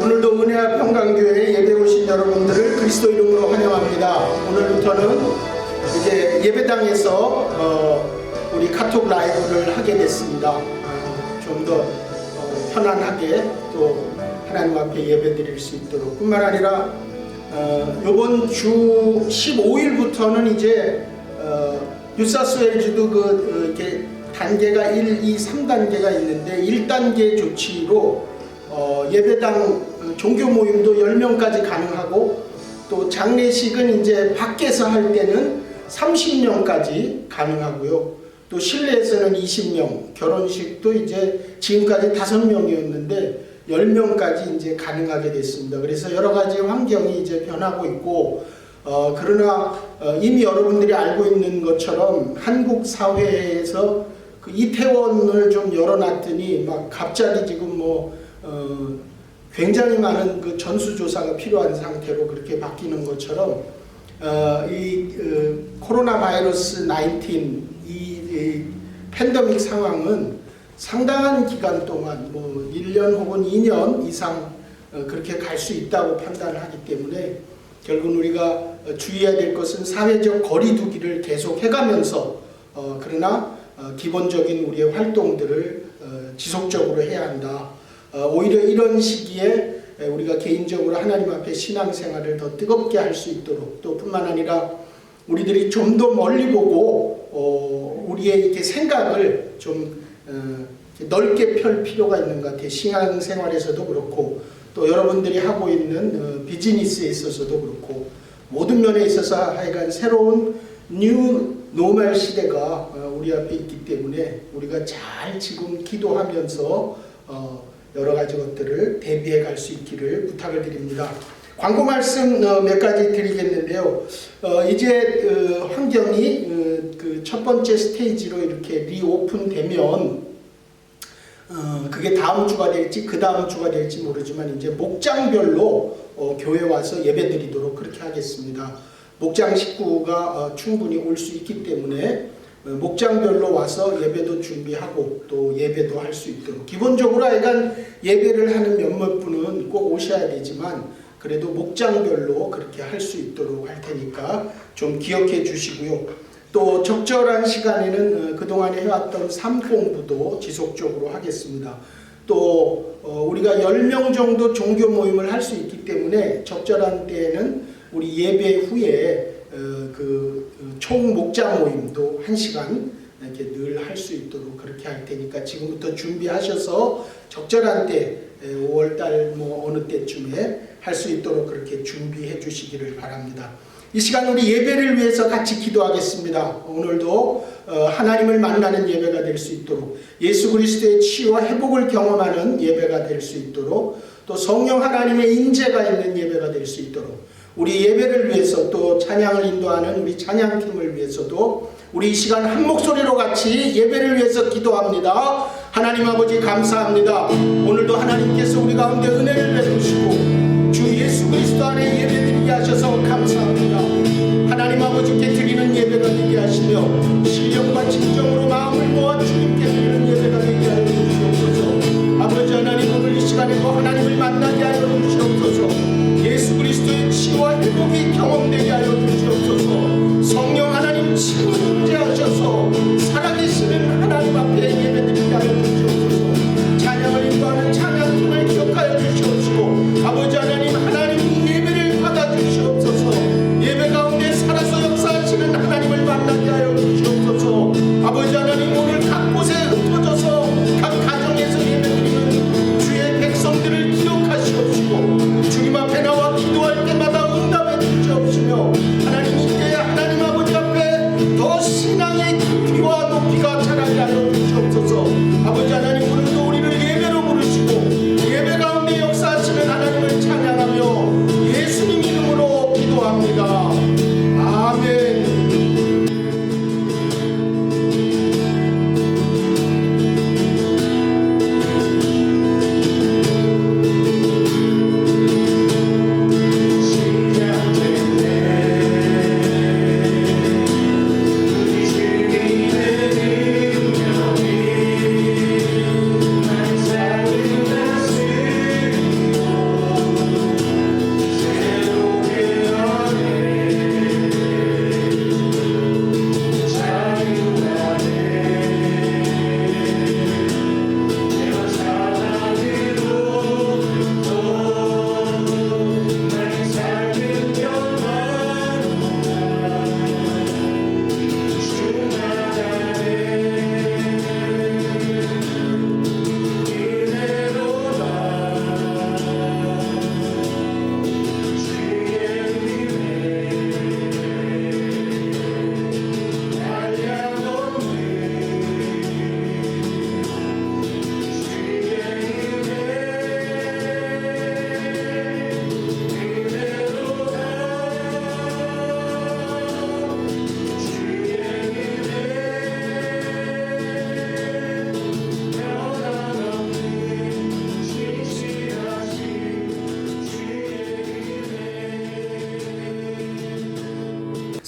오늘도 은혜와 평강교회에 예배 오신 여러분들을 그리스도 이름으로 환영합니다. 오늘부터는 이제 예배당에서 우리 카톡 라이브를 하게 됐습니다. 좀 더 편안하게 또 하나님 앞에 예배 드릴 수 있도록 뿐만 아니라 이번 주 15일부터는 이제 뉴사스웨일즈도 이렇게 단계가 1, 2, 3단계가 있는데 1단계 조치로 예배당 종교 모임도 10명까지 가능하고 또 장례식은 이제 밖에서 할 때는 30명까지 가능하고요. 또 실내에서는 20명, 결혼식도 이제 지금까지 5명이었는데 10명까지 이제 가능하게 됐습니다. 그래서 여러 가지 환경이 이제 변하고 있고 그러나 이미 여러분들이 알고 있는 것처럼 한국 사회에서 그 이태원을 좀 열어놨더니 막 갑자기 지금 굉장히 많은 그 전수조사가 필요한 상태로 그렇게 바뀌는 것처럼 이 코로나 바이러스 19 이 팬데믹 상황은 상당한 기간 동안 1년 혹은 2년 이상 그렇게 갈 수 있다고 판단을 하기 때문에 결국 우리가 주의해야 될 것은 사회적 거리 두기를 계속 해가면서 그러나 기본적인 우리의 활동들을 지속적으로 해야 한다. 오히려 이런 시기에 우리가 개인적으로 하나님 앞에 신앙생활을 더 뜨겁게 할 수 있도록 또 뿐만 아니라 우리들이 좀 더 멀리 보고 우리의 이렇게 생각을 좀 넓게 펼 필요가 있는 것 같아요. 신앙생활에서도 그렇고 또 여러분들이 하고 있는 비즈니스에 있어서도 그렇고 모든 면에 있어서 하여간 새로운 뉴 노멀 시대가 우리 앞에 있기 때문에 우리가 잘 지금 기도하면서 여러 가지 것들을 대비해 갈 수 있기를 부탁을 드립니다. 광고 말씀 몇 가지 드리겠는데요. 이제 환경이 그 첫 번째 스테이지로 이렇게 리오픈되면 그게 다음 주가 될지 그 다음 주가 될지 모르지만 이제 목장별로 교회 와서 예배 드리도록 그렇게 하겠습니다. 목장 식구가 충분히 올 수 있기 때문에 목장별로 와서 예배도 준비하고 또 예배도 할 수 있도록 기본적으로 하여간 예배를 하는 몇몇 분은 꼭 오셔야 되지만 그래도 목장별로 그렇게 할 수 있도록 할 테니까 좀 기억해 주시고요. 또 적절한 시간에는 그동안에 해왔던 삶공부도 지속적으로 하겠습니다. 또 우리가 10명 정도 종교 모임을 할 수 있기 때문에 적절한 때에는 우리 예배 후에 총 목자 모임도 1시간 이렇게 늘 할 수 있도록 그렇게 할 테니까 지금부터 준비하셔서 적절한 때 5월달 어느 때쯤에 할 수 있도록 그렇게 준비해 주시기를 바랍니다. 이 시간 우리 예배를 위해서 같이 기도하겠습니다. 오늘도 하나님을 만나는 예배가 될 수 있도록 예수 그리스도의 치유와 회복을 경험하는 예배가 될 수 있도록 또 성령 하나님의 인재가 있는 예배가 될 수 있도록 우리 예배를 위해서 또 찬양을 인도하는 우리 찬양팀을 위해서도 우리 이 시간 한 목소리로 같이 예배를 위해서 기도합니다. 하나님 아버지 감사합니다. 오늘도 하나님께서 우리 가운데 은혜를 베푸시고 주 예수 그리스도 안에 예배드리게 하셔서 감사합니다. 하나님 아버지께 드리는 예배가 되게 하시며 신령과 진정으로 마음을 모아 주님께 드리는 예배가 되게 하여 주시옵소서. 아버지 하나님 오늘 이 시간에도 하나님을 만나게 하여 주시옵소서. 예수 그리스도의 치유와 회복이 경험되게 하여 주시옵소서. 성령 하나님 침임하셔서 살아계시는 하나님 앞에 예배드리게 하여 주시옵소서. 찬양을 인도하는 찬양팀을 기억하여 주시옵시고 아버지 하나님 하나님이 예배를 받아주시옵소서. 예배 가운데 살아서 역사하시는 하나님을 만나게 하여 주시옵소서. 아버지 하나님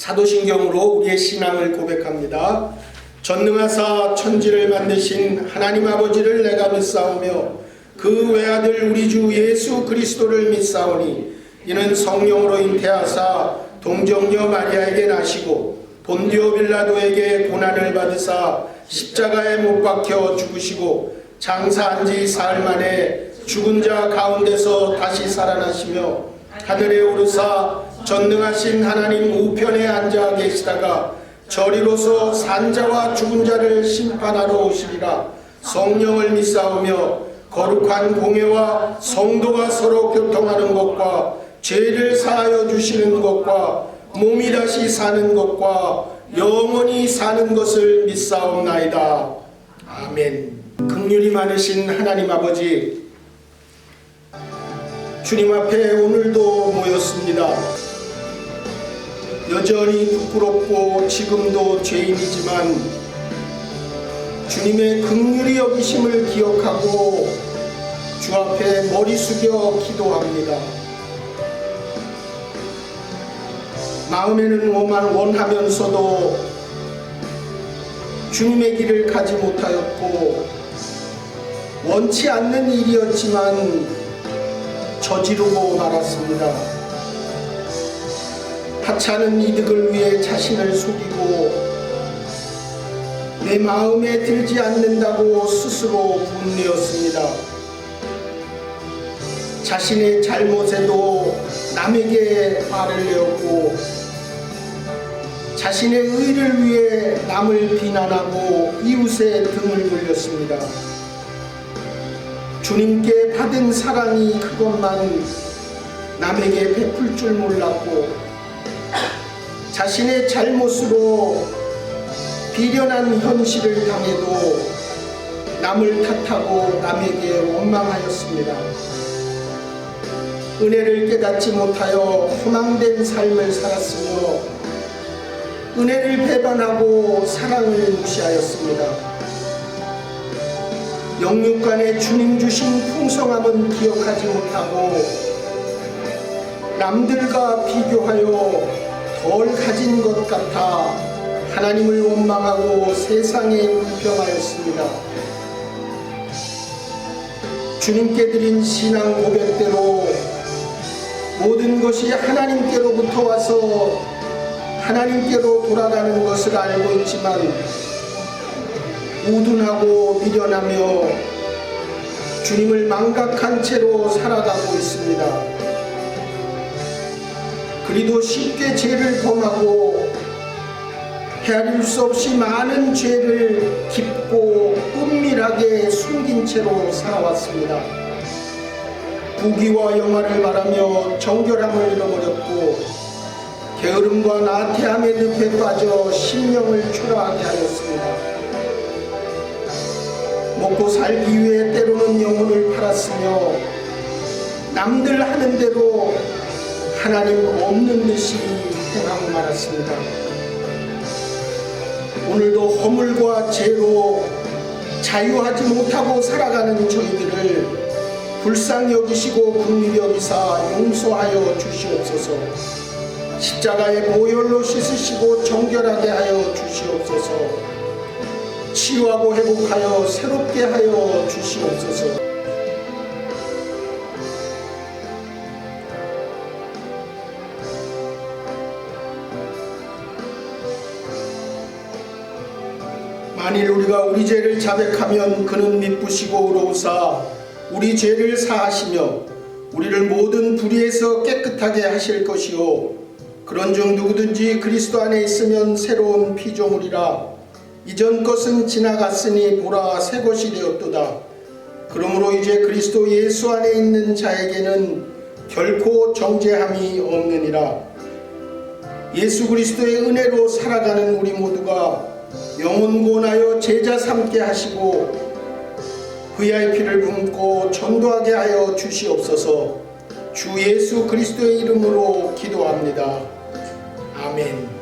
사도신경으로 우리의 신앙을 고백합니다. 전능하사 천지를 만드신 하나님 아버지를 내가 믿사오며 그 외아들 우리 주 예수 그리스도를 믿사오니 이는 성령으로 잉태하사 동정녀 마리아에게 나시고 본디오 빌라도에게 고난을 받으사 십자가에 못 박혀 죽으시고 장사한 지 사흘 만에 죽은 자 가운데서 다시 살아나시며 하늘에 오르사 전능하신 하나님 우편에 앉아 계시다가 저리로서 산자와 죽은 자를 심판하러 오시리라. 성령을 믿사오며 거룩한 공회와 성도가 서로 교통하는 것과 죄를 사하여 주시는 것과 몸이 다시 사는 것과 영원히 사는 것을 믿사옵나이다. 아멘. 긍휼이 많으신 하나님 아버지, 주님 앞에 오늘도 모였습니다. 여전히 부끄럽고 지금도 죄인이지만 주님의 긍휼히 여기심을 기억하고 주 앞에 머리 숙여 기도합니다. 마음에는 원하면서도 주님의 길을 가지 못하였고 원치 않는 일이었지만 저지르고 말았습니다. 하찮은 이득을 위해 자신을 속이고 내 마음에 들지 않는다고 스스로 분내었습니다. 자신의 잘못에도 남에게 화를 내었고 자신의 의를 위해 남을 비난하고 이웃의 등을 돌렸습니다. 주님께 받은 사랑이 그것만 남에게 베풀 줄 몰랐고 자신의 잘못으로 비련한 현실을 당해도 남을 탓하고 남에게 원망하였습니다. 은혜를 깨닫지 못하여 허망된 삶을 살았으며 은혜를 배반하고 사랑을 무시하였습니다. 영육간에 주님 주신 풍성함은 기억하지 못하고 남들과 비교하여 덜 가진 것 같아 하나님을 원망하고 세상에 불평하였습니다. 주님께 드린 신앙 고백대로 모든 것이 하나님께로부터 와서 하나님께로 돌아가는 것을 알고 있지만 우둔하고 미련하며 주님을 망각한 채로 살아가고 있습니다. 그리도 쉽게 죄를 범하고 헤아릴 수 없이 많은 죄를 깊고 은밀하게 숨긴 채로 살아왔습니다. 부귀와 영화를 바라며 정결함을 잃어버렸고 게으름과 나태함의 늪에 빠져 심령을 초라하게 하였습니다. 먹고 살기 위해 때로는 영혼을 팔았으며 남들 하는 대로 하나님 없는 듯이 행하고 말았습니다. 오늘도 허물과 죄로 자유하지 못하고 살아가는 저희들을 불쌍히 여기시고 긍휼히 여기사 용서하여 주시옵소서. 십자가의 보혈로 씻으시고 정결하게 하여 주시옵소서. 치유하고 회복하여 새롭게 하여 주시옵소서. 만일 우리가 우리 죄를 자백하면 그는 미쁘시고 의로우사 우리 죄를 사하시며 우리를 모든 불의에서 깨끗하게 하실 것이요 그런즉 누구든지 그리스도 안에 있으면 새로운 피조물이라 이전 것은 지나갔으니 보라 새 것이 되었도다. 그러므로 이제 그리스도 예수 안에 있는 자에게는 결코 정죄함이 없느니라. 예수 그리스도의 은혜로 살아가는 우리 모두가 영원고나여 제자 삼게 하시고 VIP를 품고 전도하게 하여 주시옵소서. 주 예수 그리스도의 이름으로 기도합니다. 아멘.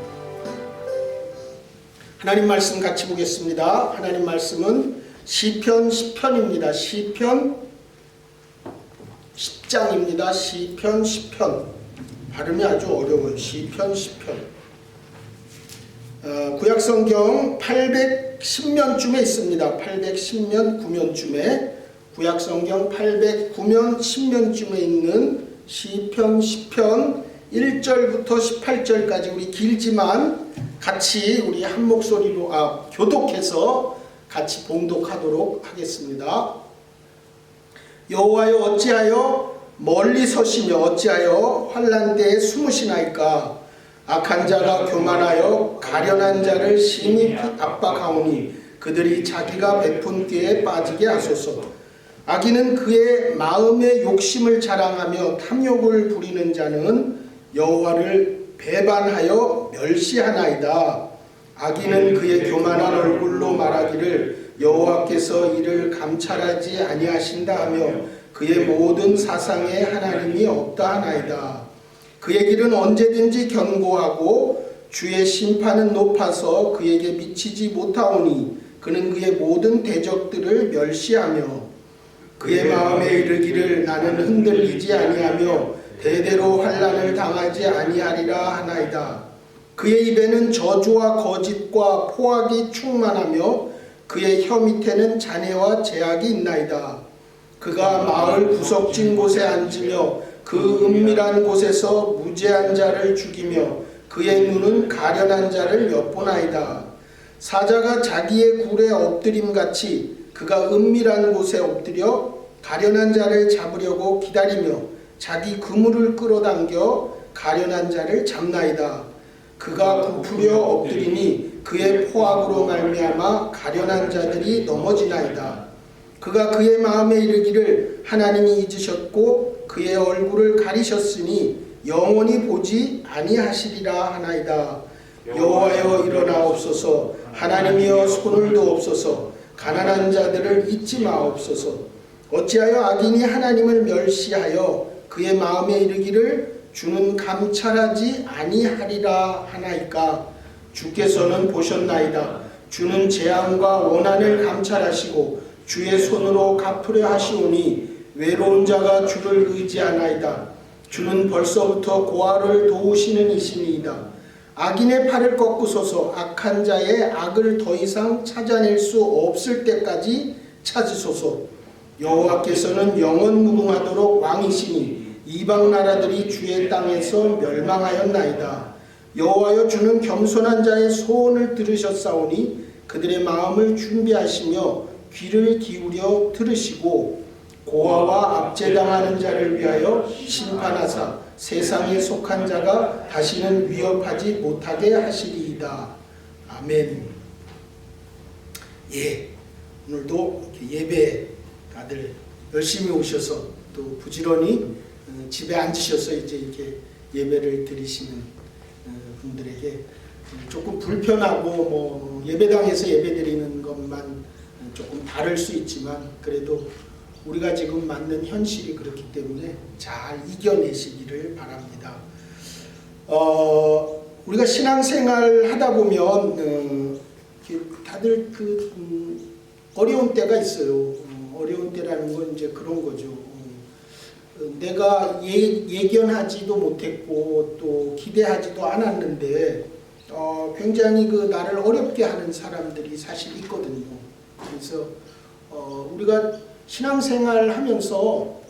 하나님 말씀 같이 보겠습니다. 하나님 말씀은 시편 10편입니다. 시편 10장입니다. 시편 10편. 발음이 아주 어려워요. 시편 10편. 구약성경 810면쯤에 있습니다. 810면, 9면쯤에 구약성경 809면, 10면쯤에 있는 시편 10편 1절부터 18절까지 우리 길지만 같이 우리 한 목소리로 교독해서 같이 봉독하도록 하겠습니다. 여호와여 어찌하여 멀리 서시며 어찌하여 환난 때에 숨으시나이까. 악한 자가 교만하여 가련한 자를 심히 압박하오니 그들이 자기가 베푼 꾀에 빠지게 하소서. 악인은 그의 마음의 욕심을 자랑하며 탐욕을 부리는 자는 여호와를 배반하여 멸시하나이다. 악인은 그의 교만한 얼굴로 말하기를 여호와께서 이를 감찰하지 아니하신다 하며 그의 모든 사상에 하나님이 없다 하나이다. 그의 길은 언제든지 견고하고 주의 심판은 높아서 그에게 미치지 못하오니 그는 그의 모든 대적들을 멸시하며 그의 마음에 이르기를 나는 흔들리지 아니하며 대대로 환난을 당하지 아니하리라 하나이다. 그의 입에는 저주와 거짓과 포악이 충만하며 그의 혀 밑에는 잔해와 제약이 있나이다. 그가 마을 구석진 곳에 앉으며 그 은밀한 곳에서 무죄한 자를 죽이며 그의 눈은 가련한 자를 엿보나이다. 사자가 자기의 굴에 엎드림같이 그가 은밀한 곳에 엎드려 가련한 자를 잡으려고 기다리며 자기 그물을 끌어당겨 가련한 자를 잡나이다. 그가 부풀려 엎드리니 그의 포악으로 말미암아 가련한 자들이 넘어지나이다. 그가 그의 마음에 이르기를 하나님이 잊으셨고 그의 얼굴을 가리셨으니 영원히 보지 아니하시리라 하나이다. 여호와여 일어나옵소서. 하나님이여 손을 도옵소서. 가난한 자들을 잊지 마옵소서. 어찌하여 악인이 하나님을 멸시하여 그의 마음에 이르기를 주는 감찰하지 아니하리라 하나이까. 주께서는 보셨나이다. 주는 재앙과 원한을 감찰하시고 주의 손으로 갚으려 하시오니 외로운 자가 주를 의지하나이다. 주는 벌써부터 고아를 도우시는 이시니이다. 악인의 팔을 꺾으소서. 악한 자의 악을 더 이상 찾아낼 수 없을 때까지 찾으소서. 여호와께서는 영원 무궁하도록 왕이시니 이방 나라들이 주의 땅에서 멸망하였나이다. 여호와여 주는 겸손한 자의 소원을 들으셨사오니 그들의 마음을 준비하시며 귀를 기울여 들으시고 고아와 압제당하는 자를 위하여 심판하사 세상에 속한 자가 다시는 위협하지 못하게 하시리이다. 아멘. 오늘도 예배 다들 열심히 오셔서 또 부지런히 집에 앉으셔서 이제 이렇게 예배를 드리시는 분들에게 조금 불편하고 예배당에서 예배 드리는 것만 조금 다를 수 있지만 그래도 우리가 지금 맞는 현실이 그렇기 때문에 잘 이겨내시기를 바랍니다. 우리가 신앙생활 하다 보면 다들 어려운 때가 있어요. 어려운 때라는 건 이제 그런 거죠. 내가 예견하지도 못했고 또 기대하지도 않았는데 굉장히 나를 어렵게 하는 사람들이 사실 있거든요. 그래서 우리가 신앙생활 하면서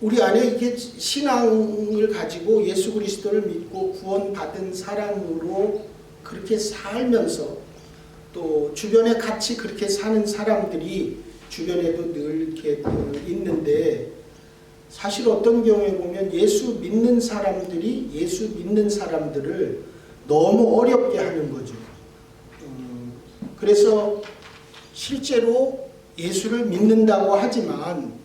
우리 안에 이게 신앙을 가지고 예수 그리스도를 믿고 구원받은 사람으로 그렇게 살면서 또 주변에 같이 그렇게 사는 사람들이 주변에도 늘 이렇게 있는데 사실 어떤 경우에 보면 예수 믿는 사람들이 예수 믿는 사람들을 너무 어렵게 하는 거죠. 그래서 실제로 예수를 믿는다고 하지만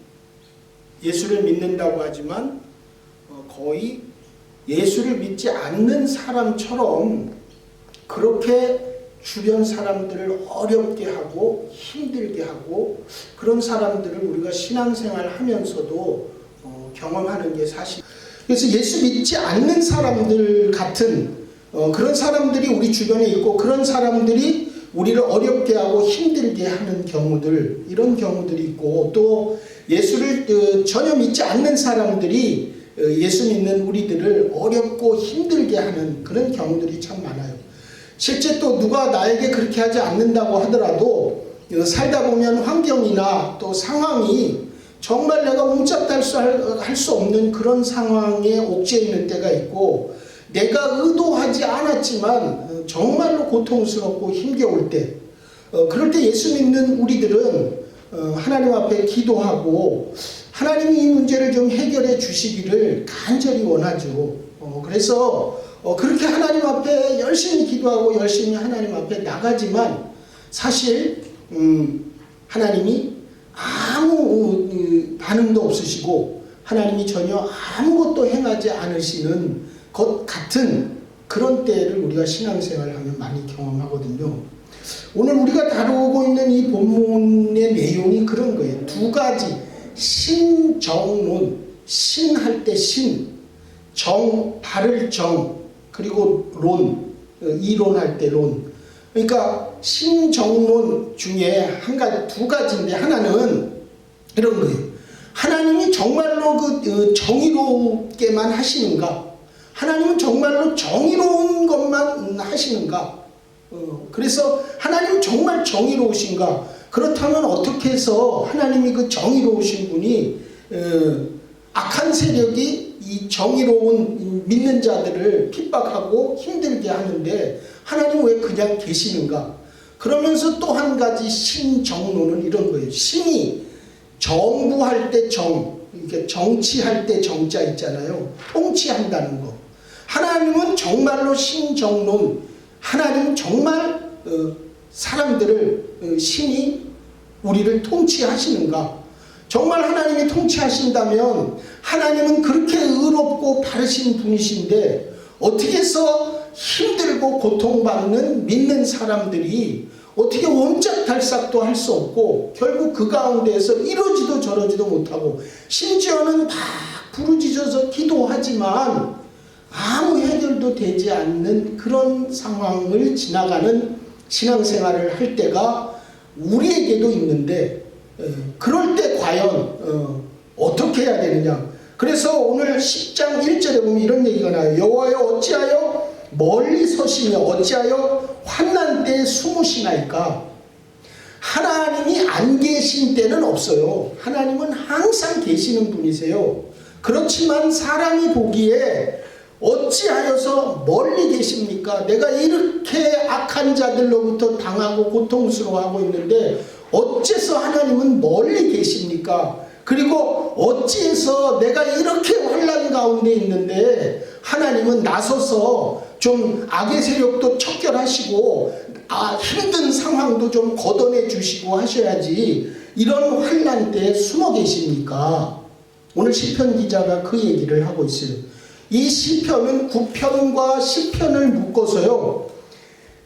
거의 예수를 믿지 않는 사람처럼 그렇게 주변 사람들을 어렵게 하고 힘들게 하고 그런 사람들을 우리가 신앙생활 하면서도 경험하는 게 사실. 그래서 예수 믿지 않는 사람들 같은 그런 사람들이 우리 주변에 있고 그런 사람들이 우리를 어렵게 하고 힘들게 하는 경우들, 이런 경우들이 있고 또 예수를 전혀 믿지 않는 사람들이 예수 믿는 우리들을 어렵고 힘들게 하는 그런 경우들이 참 많아요. 실제 또 누가 나에게 그렇게 하지 않는다고 하더라도 살다 보면 환경이나 또 상황이 정말 내가 옴짝달싹 할 수 없는 그런 상황에 옥죄어 있는 때가 있고, 내가 의도하지 않았지만 정말로 고통스럽고 힘겨울 때, 그럴 때 예수 믿는 우리들은 하나님 앞에 기도하고 하나님이 이 문제를 좀 해결해 주시기를 간절히 원하죠. 그래서 그렇게 하나님 앞에 열심히 기도하고 열심히 하나님 앞에 나가지만 사실 하나님이 아무 반응도 없으시고 하나님이 전혀 아무것도 행하지 않으시는 것 같은 그런 때를 우리가 신앙생활을 하면 많이 경험하거든요. 오늘 우리가 다루고 있는 이 본문의 내용이 그런 거예요. 두 가지, 신정론, 신할 때 신, 바를 정, 그리고 론, 이론할 때 론. 그러니까 신정론 중에 두 가지인데, 하나는 이런 거예요. 하나님이 정말로 정의롭게만 하시는가? 하나님은 정말로 정의로운 것만 하시는가? 그래서 하나님은 정말 정의로우신가? 그렇다면 어떻게 해서 하나님이 그 정의로우신 분이 악한 세력이 이 정의로운 믿는 자들을 핍박하고 힘들게 하는데 하나님은 왜 그냥 계시는가? 그러면서 또 한 가지 신정론은 이런 거예요. 신이 정부할 때 이렇게 정치할 때 정자 있잖아요. 통치한다는 거. 하나님은 정말로 신정론, 하나님은 정말 사람들을 신이 우리를 통치하시는가? 정말 하나님이 통치하신다면 하나님은 그렇게 의롭고 바르신 분이신데 어떻게 해서 힘들고 고통받는 믿는 사람들이 어떻게 옴짝달싹도 할 수 없고 결국 그 가운데에서 이러지도 저러지도 못하고 심지어는 막 부르짖어서 기도하지만 아무 해결도 되지 않는 그런 상황을 지나가는 신앙생활을 할 때가 우리에게도 있는데, 그럴 때 과연 어떻게 해야 되느냐. 그래서 오늘 10장 1절에 보면 이런 얘기가 나와요. 여호와여 어찌하여 멀리 서시며 어찌하여 환난 때에 숨으시나이까. 하나님이 안 계신 때는 없어요. 하나님은 항상 계시는 분이세요. 그렇지만 사람이 보기에 어찌하여서 멀리 계십니까? 내가 이렇게 악한 자들로부터 당하고 고통스러워하고 있는데 어째서 하나님은 멀리 계십니까? 그리고 어찌해서 내가 이렇게 환난 가운데 있는데 하나님은 나서서 좀 악의 세력도 척결하시고 힘든 상황도 좀 걷어내 주시고 하셔야지 이런 환난 때에 숨어 계십니까? 오늘 시편 기자가 그 얘기를 하고 있어요. 이 시편은 9편과 10편을 묶어서요.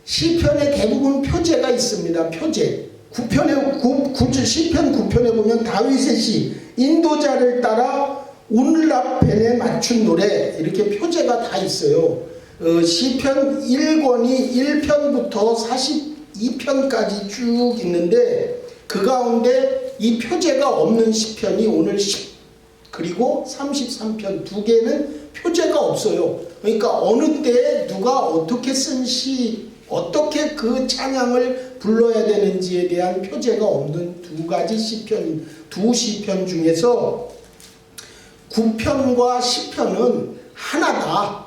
시편에 대부분 표제가 있습니다. 표제. 시편 9편에 보면 다윗의 시, 인도자를 따라 운랍벤에 맞춘 노래, 이렇게 표제가 다 있어요. 시편 1권이 1편부터 42편까지 쭉 있는데 그 가운데 이 표제가 없는 시편이 오늘 10 그리고 33편 두 개는 표제가 없어요. 그러니까 어느 때에 누가 어떻게 쓴 시, 어떻게 그 찬양을 불러야 되는지에 대한 표제가 없는 두 가지 시편, 두 시편 중에서 9편과 10편은 하나다,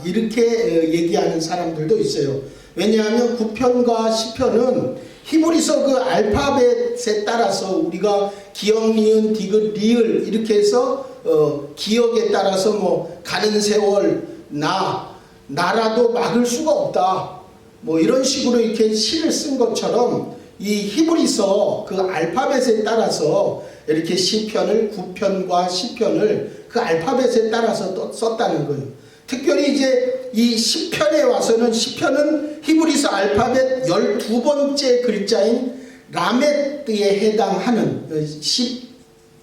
이렇게 얘기하는 사람들도 있어요. 왜냐하면 9편과 10편은 히브리서 그 알파벳에 따라서 우리가 기역, 니은, 디귿, 리을 이렇게 해서 기역에 따라서 뭐 가는 세월, 나라도 막을 수가 없다, 뭐 이런 식으로 이렇게 시를 쓴 것처럼 이 히브리서 그 알파벳에 따라서 이렇게 시편을 9편과 10편을 그 알파벳에 따라서 썼다는 거예요. 특별히 이제 이 10편에 와서는, 10편은 히브리서 알파벳 12번째 글자인 라메드에 해당하는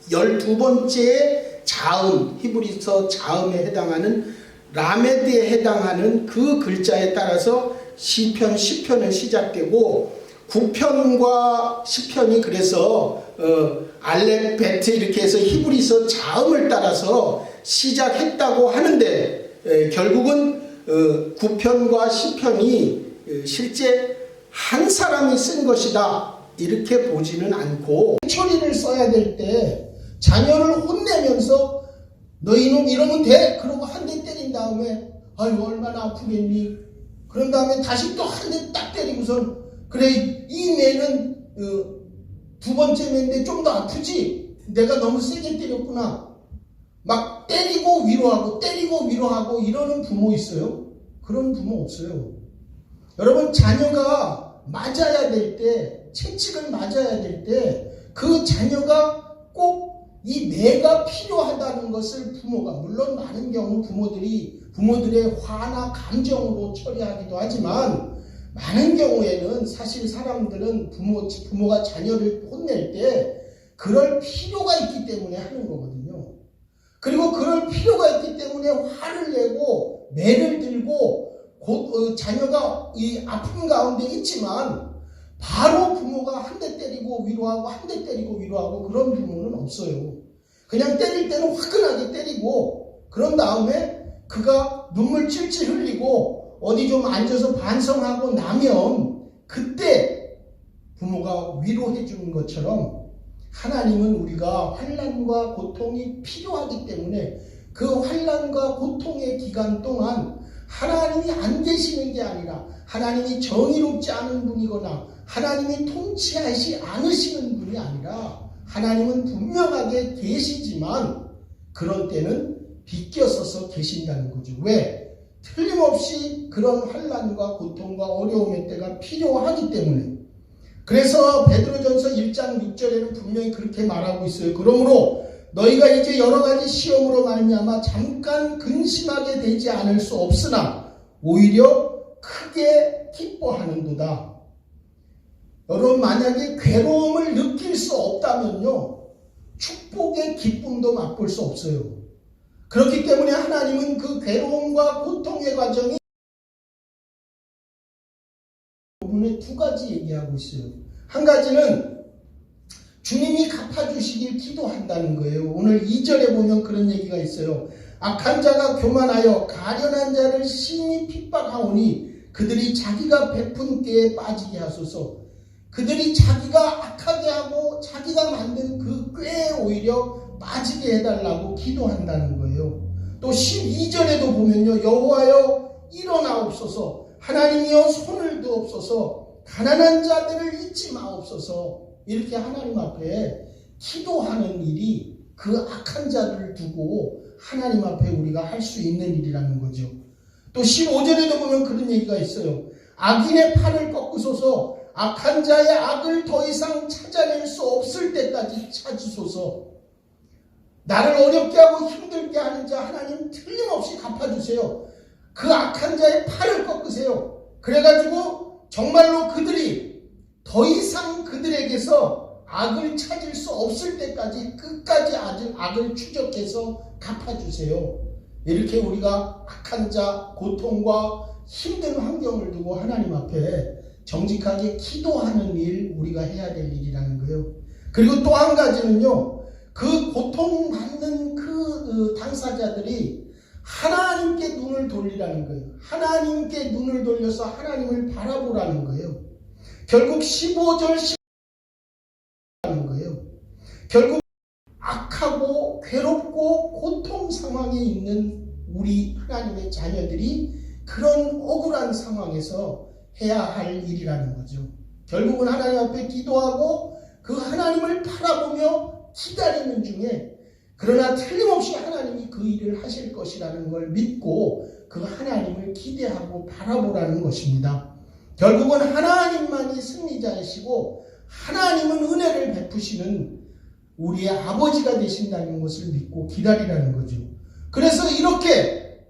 12번째 자음, 히브리서 자음에 해당하는 라메드에 해당하는 그 글자에 따라서 시편 10편은 시작되고 9편과 10편이 그래서 알렙, 베트 이렇게 해서 히브리서 자음을 따라서 시작했다고 하는데 결국은 9편과 10편이 실제 한 사람이 쓴 것이다 이렇게 보지는 않고, 처리를 써야 될 때 자녀를 혼내면서 너희는 이러면 돼 그러고 한 대 때린 다음에 아유 얼마나 아프겠니, 그런 다음에 다시 또 한 대 딱 때리고선 그래 이 매는 두 번째 매인데 좀 더 아프지, 내가 너무 세게 때렸구나, 막 때리고 위로하고 때리고 위로하고 이러는 부모 있어요? 그런 부모 없어요. 여러분, 자녀가 맞아야 될 때, 채찍을 맞아야 될 때 그 자녀가 꼭 이 매가 필요하다는 것을 부모가, 물론 많은 경우 부모들의 화나 감정으로 처리하기도 하지만, 많은 경우에는 사실 사람들은 부모가 자녀를 혼낼 때 그럴 필요가 있기 때문에 하는 거거든요. 그리고 그럴 필요가 있기 때문에 화를 내고 매를 들고 자녀가 이 아픔 가운데 있지만 바로 부모가 한 대 때리고 위로하고 한 대 때리고 위로하고 그런 부모는 없어요. 그냥 때릴 때는 화끈하게 때리고 그런 다음에 그가 눈물 찔찔 흘리고 어디 좀 앉아서 반성하고 나면 그때 부모가 위로해 주는 것처럼, 하나님은 우리가 환난과 고통이 필요하기 때문에 그 환난과 고통의 기간 동안 하나님이 안 계시는 게 아니라 하나님이 정의롭지 않은 분이거나 하나님이 통치하시 않으시는 분이 아니라 하나님은 분명하게 계시지만 그런 때는 비껴서서 계신다는 거죠. 왜? 틀림없이 그런 환난과 고통과 어려움의 때가 필요하기 때문에. 그래서 베드로전서 1장 6절에는 분명히 그렇게 말하고 있어요. 그러므로 너희가 이제 여러 가지 시험으로 말미암아 잠깐 근심하게 되지 않을 수 없으나 오히려 크게 기뻐하는도다. 여러분, 만약에 괴로움을 느낄 수 없다면요, 축복의 기쁨도 맛볼 수 없어요. 그렇기 때문에 하나님은 그 괴로움과 고통의 과정이 부분에 두 가지 얘기하고 있어요. 한 가지는 주님이 갚아주시길 기도한다는 거예요. 오늘 2절에 보면 그런 얘기가 있어요. 악한 자가 교만하여 가련한 자를 심히 핍박하오니 그들이 자기가 베푼 꾀에 빠지게 하소서. 그들이 자기가 악하게 하고 자기가 만든 그 꾀에 오히려 빠지게 해달라고 기도한다는 거예요. 또 12절에도 보면요, 여호와여 일어나옵소서, 하나님이여 손을 드옵소서, 가난한 자들을 잊지 마옵소서. 이렇게 하나님 앞에 기도하는 일이 그 악한 자들을 두고 하나님 앞에 우리가 할 수 있는 일이라는 거죠. 또 15절에도 보면 그런 얘기가 있어요. 악인의 팔을 꺾으소서, 악한 자의 악을 더 이상 찾아낼 수 없을 때까지 찾으소서. 나를 어렵게 하고 힘들게 하는 자 하나님 틀림없이 갚아주세요. 그 악한 자의 팔을 꺾으세요. 그래가지고 정말로 그들이 더 이상 그들에게서 악을 찾을 수 없을 때까지 끝까지 악을 추적해서 갚아주세요. 이렇게 우리가 악한 자, 고통과 힘든 환경을 두고 하나님 앞에 정직하게 기도하는 일, 우리가 해야 될 일이라는 거예요. 그리고 또 한 가지는요, 그 고통받는 그 당사자들이 하나님께 눈을 돌리라는 거예요. 하나님께 눈을 돌려서 하나님을 바라보라는 거예요. 결국 15절 10절라는 거예요. 결국 악하고 괴롭고 고통 상황에 있는 우리 하나님의 자녀들이 그런 억울한 상황에서 해야 할 일이라는 거죠. 결국은 하나님 앞에 기도하고 그 하나님을 바라보며 기다리는 중에, 그러나 틀림없이 하나님이 그 일을 하실 것이라는 걸 믿고 그 하나님을 기대하고 바라보라는 것입니다. 결국은 하나님만이 승리자이시고 하나님은 은혜를 베푸시는 우리의 아버지가 되신다는 것을 믿고 기다리라는 거죠. 그래서 이렇게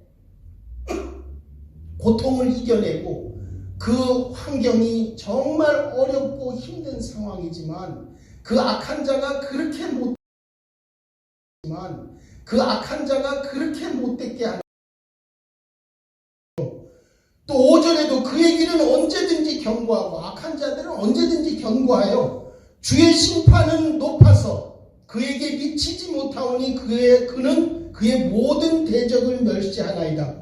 고통을 이겨내고 그 환경이 정말 어렵고 힘든 상황이지만 그 악한 자가 그렇게 못됐게 하는, 또 5절에도 그의 길은 언제든지 견고하고 악한 자들은 언제든지 견고하여 주의 심판은 높아서 그에게 미치지 못하오니 그는 그의 모든 대적을 멸시하나이다.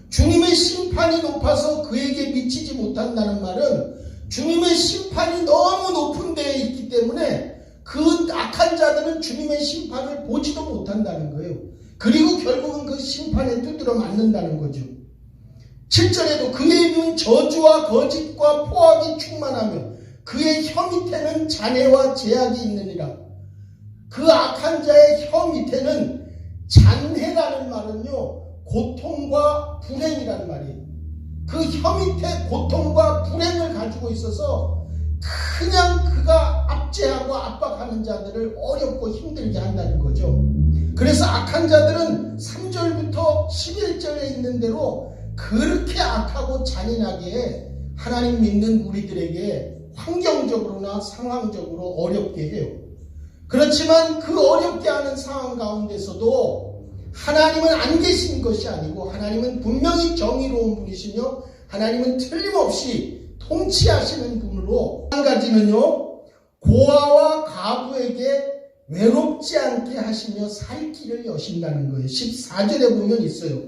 주님의 심판이 높아서 그에게 미치지 못한다는 말은 주님의 심판이 너무 높은 데에 있기 때문에 그 악한 자들은 주님의 심판을 보지도 못한다는 거예요. 그리고 결국은 그 심판에 두드러 맞는다는 거죠. 7절에도 그의 입은 저주와 거짓과 포악이 충만하며 그의 혀 밑에는 잔해와 제약이 있느니라. 그 악한 자의 혀 밑에는 잔해라는 말은요, 고통과 불행이라는 말이에요. 그 혀 밑에 고통과 불행을 가지고 있어서 그냥 그가 압제하고 압박하는 자들을 어렵고 힘들게 한다는 거죠. 그래서 악한 자들은 3절부터 11절에 있는 대로 그렇게 악하고 잔인하게 하나님 믿는 우리들에게 환경적으로나 상황적으로 어렵게 해요. 그렇지만 그 어렵게 하는 상황 가운데서도 하나님은 안 계신 것이 아니고 하나님은 분명히 정의로운 분이시며 하나님은 틀림없이 통치하시는 분으로, 한 가지는요, 고아와 가부에게 외롭지 않게 하시며 살 길을 여신다는 거예요. 14절에 보면 있어요.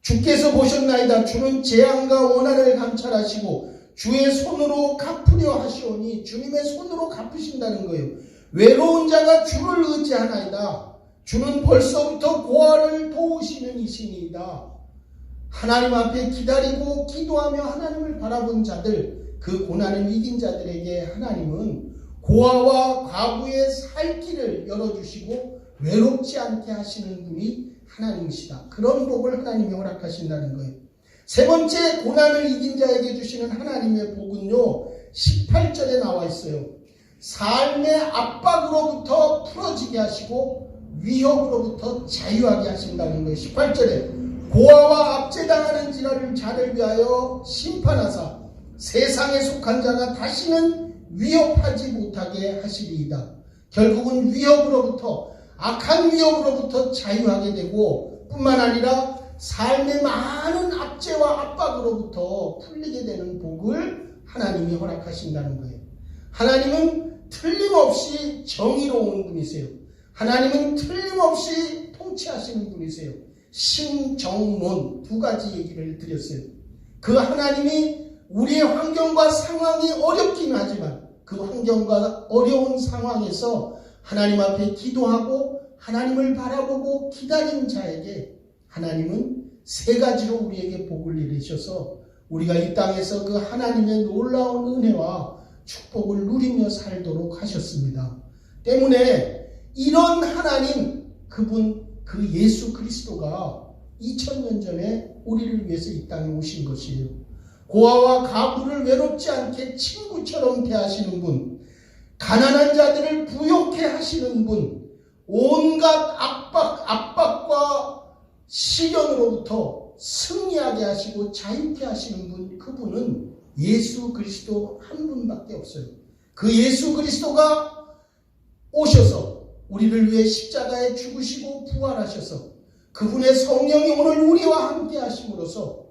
주께서 보셨나이다. 주는 재앙과 원한을 감찰하시고 주의 손으로 갚으려 하시오니, 주님의 손으로 갚으신다는 거예요. 외로운 자가 주를 의지하나이다. 주는 벌써부터 고아를 도우시는 이신이다. 하나님 앞에 기다리고 기도하며 하나님을 바라본 자들, 그 고난을 이긴 자들에게 하나님은 고아와 과부의 살 길을 열어주시고 외롭지 않게 하시는 분이 하나님이시다. 그런 복을 하나님이 허락하신다는 거예요. 세 번째, 고난을 이긴 자에게 주시는 하나님의 복은요, 18절에 나와 있어요. 삶의 압박으로부터 풀어지게 하시고 위협으로부터 자유하게 하신다는 거예요. 18절에 고아와 압제당하는 자를 위하여 심판하사 세상에 속한 자가 다시는 위협하지 못하게 하시리이다. 결국은 위협으로부터, 악한 위협으로부터 자유하게 되고 뿐만 아니라 삶의 많은 압제와 압박으로부터 풀리게 되는 복을 하나님이 허락하신다는 거예요. 하나님은 틀림없이 정의로운 분이세요. 하나님은 틀림없이 통치하시는 분이세요. 신정론 두 가지 얘기를 드렸어요. 그 하나님이 우리의 환경과 상황이 어렵긴 하지만 그 환경과 어려운 상황에서 하나님 앞에 기도하고 하나님을 바라보고 기다린 자에게 하나님은 세 가지로 우리에게 복을 이루셔서 우리가 이 땅에서 그 하나님의 놀라운 은혜와 축복을 누리며 살도록 하셨습니다. 때문에 이런 하나님, 그분, 그 예수 그리스도가 2000년 전에 우리를 위해서 이 땅에 오신 것이에요. 고아와 가부를 외롭지 않게 친구처럼 대하시는 분, 가난한 자들을 부욕해 하시는 분, 온갖 압박과 시련으로부터 승리하게 하시고 자유케 하시는 분, 그분은 예수 그리스도 한 분밖에 없어요. 그 예수 그리스도가 오셔서 우리를 위해 십자가에 죽으시고 부활하셔서 그분의 성령이 오늘 우리와 함께 하심으로써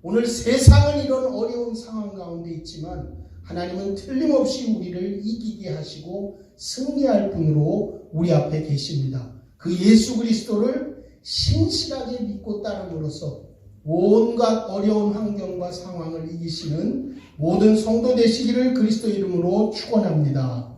오늘 세상은 이런 어려운 상황 가운데 있지만 하나님은 틀림없이 우리를 이기게 하시고 승리할 분으로 우리 앞에 계십니다. 그 예수 그리스도를 신실하게 믿고 따름으로써 온갖 어려운 환경과 상황을 이기시는 모든 성도 되시기를 그리스도 이름으로 축원합니다.